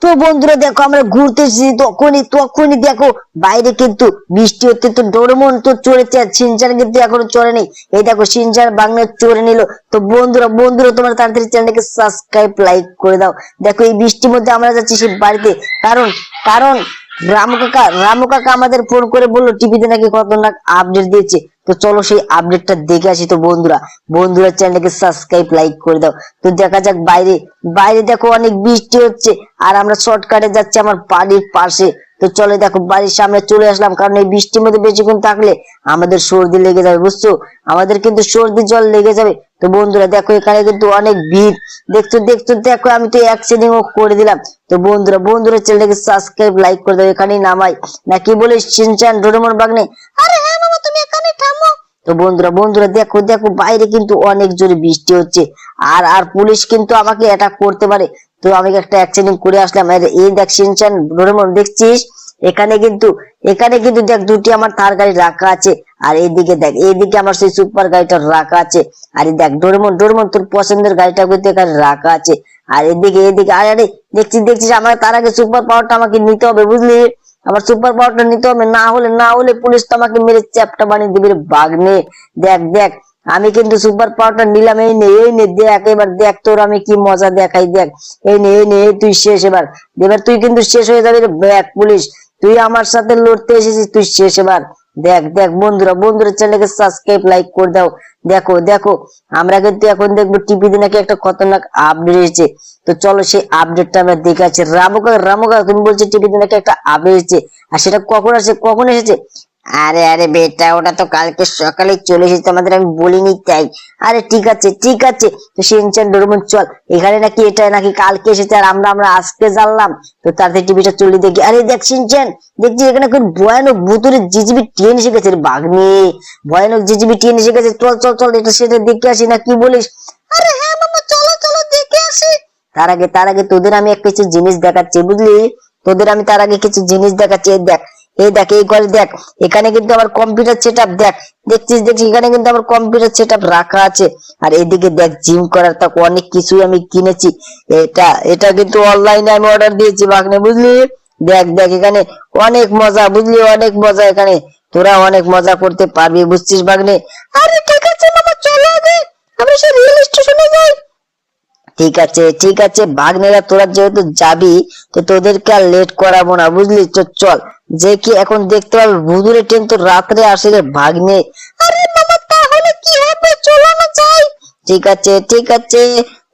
তো বন্ধুরা দেখো আমরা ঘুরতে এসেছি, তখনই তখনই দেখো বাইরে কিন্তু বৃষ্টি হচ্ছে। তো ডোরেমন তো চড়েছে আর শিনচান কিন্তু এখনো চড়ে নেই। এই দেখো শিনচান বাংলা চড়ে নিল। তো বন্ধুরা বন্ধুরা তোমরা তাড়াতাড়ি চ্যানেলটাকে সাবস্ক্রাইব লাইক করে দাও। দেখো এই বৃষ্টির মধ্যে আমরা যাচ্ছি সেই বাড়িতে, কারণ কারণ রামু কাকা আমাদের ফোন করে বললো টিভিতে নাকি খতরনাক আপডেট দিয়েছে। তো চলো সেই আপডেটটা দেখে আসি। তো বন্ধুরা চ্যানেলটাকে সাবস্ক্রাইব লাইক করে দাও। তো দেখা যাক বাইরে বাইরে দেখো অনেক বৃষ্টি হচ্ছে আর আমরা শর্টকাটে যাচ্ছি আমার বাড়ির পাশে। তো চলে দেখো বাড়ির সামনে চলে আসলাম, কারণ এই বৃষ্টির মধ্যে বেশিক্ষণ থাকলে আমাদের সর্দি লেগে যাবে, বুঝছো? আমাদের কিন্তু সর্দি জল লেগে যাবে। তো বন্ধুরা দেখো এখানে কিন্তু অনেক ভিড়, দেখছো দেখছো দেখো আমি তো অ্যাক্সিডেন্ট করে দিলাম। তো বন্ধুরা চ্যানেলটাকে সাবস্ক্রাইব লাইক করে দাও। এখানেই নামাই নাকি বলে শিনচান ডোরেমন বাগনে। আরে হ্যাঁ মামা, তুমি এখানে থামো। তো বন্ধুরা দেখো দেখো বাইরে কিন্তু অনেক জোরে বৃষ্টি হচ্ছে আর আর পুলিশ কিন্তু আমাকে অ্যাটাক করতে পারে। তো আমি একটা অ্যাক্সিডেন্ট করে আসলাম। এই দেখ শিনচান ডোরেমন, দেখছিস এখানে কিন্তু দেখ দুটি আমার থার গাড়ি রাখা আছে, আর এইদিকে দেখ এইদিকে আমার সেই সুপার গাড়িটা রাখা আছে। আর এই দেখ ডোরেমন তোর পছন্দের গাড়িটা কিন্তু এখানে রাখা আছে। আর এদিকে আরে আরে দেখছিস আমার তার আগে সুপার পাওয়ারটা আমাকে নিতে হবে, বুঝলি? আমার সুপার পাওয়ারটা নিতে হবে, না হলে পুলিশ তো আমাকে মেরে চ্যাপটা বানিয়ে দিবে রে বাগনে। দেখ আমি কিন্তু সুপার পাওয়ারটা নিলাম। এই নে দেখ, এবার দেখ তোর আমি কি মজা দেখাই। দেখ এই নে তুই শেষ। এবার তুই কিন্তু শেষ হয়ে যাবি রে ব্যাক পুলিশ। তুই আমার সাথে লড়তে এসেছিস, তুই শেষ এবার। দেখ বন্ধুরা চ্যানেলকে সাবস্ক্রাইব লাইক করে দাও। দেখো আমরা কিন্তু এখন দেখবো টিভিতে নাকি একটা খতরনাক আপডেট এসেছে। তো চলো সেই আপডেটটা আমরা দেখে আছি। রামুকা তুমি বলছো টিভিতে নাকি একটা আপডেট এসেছে, আর সেটা কখন এসেছে? আরে বেটা, ওটা তো কালকে সকালে চলে এসেছে আমাদের, আমি বলিনি তাই। আরে ঠিক আছে তো শিনচান ডোরেমন চল, এখানে নাকি এটা নাকি কালকে এসেছে আর আমরা আজকে জানলাম। তো তাড়াতাড়ি টিভিটা চলে দেখি। আরে দেখ শিনচান, দেখছি এখানে কোন ভয়ানক ভুতুরে জিজিবি ট্রেন এসে গেছে রে বাগনি। ভয়ানক জিজিবি ট্রেন এসে গেছে। চল এটা সেটা দেখে আসি, না কি বলিস? আরে হ্যাঁ মামা, চলো দেখে আসি। তার আগে তোদের আমি কিছু জিনিস দেখাচ্ছি, বুঝলি? তোদের আমি তার আগে কিছু জিনিস দেখাচ্ছি। এই দেখ এই ঘরে দেখ, এখানে কিন্তু আমার কম্পিউটার সেটআপ দেখছিস এখানে কিন্তু আমার কম্পিউটার সেটআপ রাখা আছে। আর এদিকে দেখ জিম করার তো অনেক কিছুই আমি কিনেছি। এটা কিন্তু অনলাইনে আমি অর্ডার দিয়েছি বাগনে, বুঝলি? দেখ এখানে অনেক মজা, বুঝলি? অনেক মজা এখানে, তোরা অনেক মজা করতে পারবি, বুঝছিস বাগনে? আরে ঠিক আছে মামা, চলো আগে আমরা সেই রেল স্টেশনে যাই। ঠিক আছে ভাগ্নেরা, তোরা যেহেতু যাবি তো তোদেরকে আর লেট করাবো না, বুঝলি? তো চল, যে কি এখন দেখতে পাবি ভুতুরে ট্রেন তো রাত্রে আসে রে ভাগ্নে। আরে মামা, তাহলে কি হবে, চলো না যাই। ঠিক আছে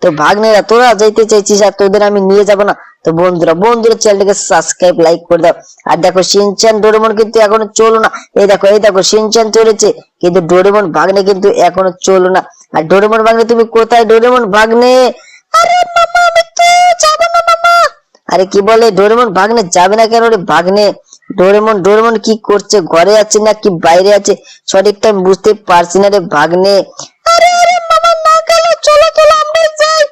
তো ভাগ্নেরা, তোরা যাইতে চাইছিস আর তোদের আমি নিয়ে যাব না? তো বন্ধুরা চ্যানেলটাকে সাবস্ক্রাইব লাইক করে দাও। আর দেখো শিনচান ডোরেমন কিন্তু এখনো চলো না। এই দেখো শিনচান চলেছে, কিন্তু ডোরেমন ভাগ্নে কিন্তু এখনো চলো না। আর ডোরেমন ভাগ্নে তুমি কোথায়? ডোরেমন ভাগ্নে, আরে মামা আমি তো যাব না মামা। আরে কি বলে, ডোরেমন ভাগ্নে যাবে না কেন রে ভাগ্নে? ডোরেমন কি করছে? ঘরে আছে না কি বাইরে আছে সঠিক টাইম বুঝতে পারছি না রে ভাগ্নে। আরে মামা, না গেল, চলো আমরাই যাই।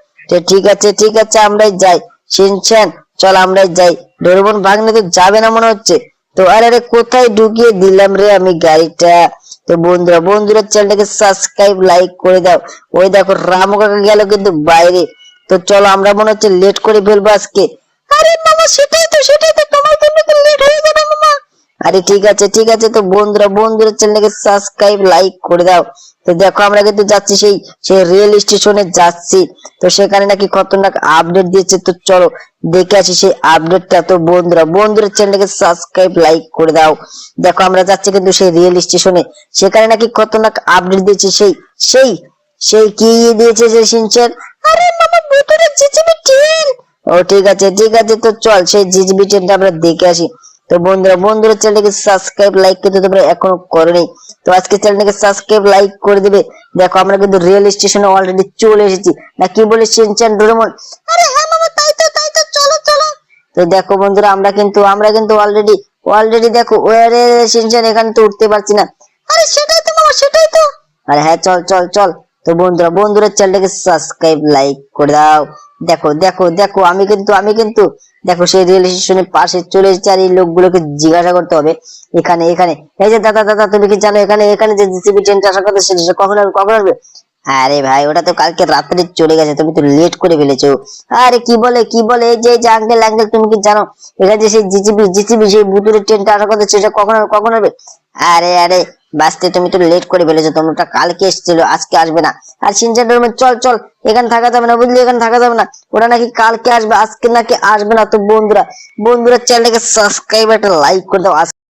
ঠিক আছে আমরাই যাই। শিনচান চল আমরাই যাই। ডোরেমন ভাগ্নে তো যাবে না মনে হচ্ছে। তো আরে কোথায় ঢুকিয়ে দিলাম রে আমি গাড়িটা? তো বন্ধুরা চ্যানেলটাকে সাবস্ক্রাইব লাইক করে দাও। ওই দেখো রামু কাকা গেল কিন্তু বাইরে। তো চলো, আমরা মনে হচ্ছে লেট করে ফেলবো আজকে। আরে মামা সেটাই তো তোমার জন্য তো লেট হয়ে যাবে মামা। আরে ঠিক আছে তো বন্ধুরা চ্যানেলটাকে সাবস্ক্রাইব লাইক করে দাও। তো দেখো আমরা কিন্তু যাচ্ছি সেই রেল স্টেশনে যাচ্ছি। তো সেখানে নাকি খতরনাক আপডেট দিয়েছে। তো চলো দেখে আসি সেই আপডেটটা। তো বন্ধুরা চ্যানেলটাকে সাবস্ক্রাইব লাইক করে দাও। দেখো আমরা যাচ্ছি কিন্তু সেই রেল স্টেশনে, সেখানে নাকি খতরনাক আপডেট দিয়েছে। সেই কি দিয়েছে যে শিনচান? আরে মামা, ভুতুরে জিজিবি ট্রেন। ও ঠিক আছে তো চল সেই জিজিবি ট্রেনটা আমরা দেখে আসি। তো বন্ধুরা চ্যানেলটাকে সাবস্ক্রাইব লাইক করতে তোমরা এখনো করোনি, তো আজকে চ্যানেলটাকে সাবস্ক্রাইব লাইক করে দিবে। দেখো আমরা কিন্তু রেল স্টেশনে অলরেডি চলে এসেছি, না কি বলে শিনচান ডোরেমন? আরে হ্যাঁ মামা, তাই তো চলো। তো দেখো বন্ধুরা, আমরা কিন্তু অলরেডি দেখো ওরে শিনচান, এখানে তো উঠতে পারছি না। আরে সেটাই তো মামা, সেটাই তো। আরে হ্যাঁ চল। তো বন্ধুরা চ্যানেলটাকে সাবস্ক্রাইব লাইক করে দাও। দেখো আমি কিন্তু দেখো সেই রেল স্টেশনের পাশে চলে এসেছি। আর এই লোকগুলোকে জিজ্ঞাসা করতে হবে এখানে এই যে দাদা তুমি কি জানো এখানে যে জিসিবি ট্রেনটা আসার কথা সেটা কখন আসবে? আরে ভাই ওটা তো কালকে রাত্রে চলে গেছে, তুমি তো লেট করে ফেলেছো। আরে কি বলে এই যে আঙ্কেল আঙ্কেল, তুমি কি জানো এখানে যে সেই জিটিবি সেই ভুতুরে ট্রেনটা আসার কথা, সেটা কখন কখন হবে? আরে বাসতে তুমি তো লেট করে ফেলেছো, তোমরা কালকে এসেছিল আজকে আসবে না। আর সিনচান ডোরেমন চল চল, এখানে থাকা যাবে না বুঝলি, এখানে থাকা যাবে না, ওটা নাকি কালকে আসবে আজকে নাকি আসবে না। তো বন্ধুরা চ্যানেলটাকে সাবস্ক্রাইব একটা লাইক করে দাও।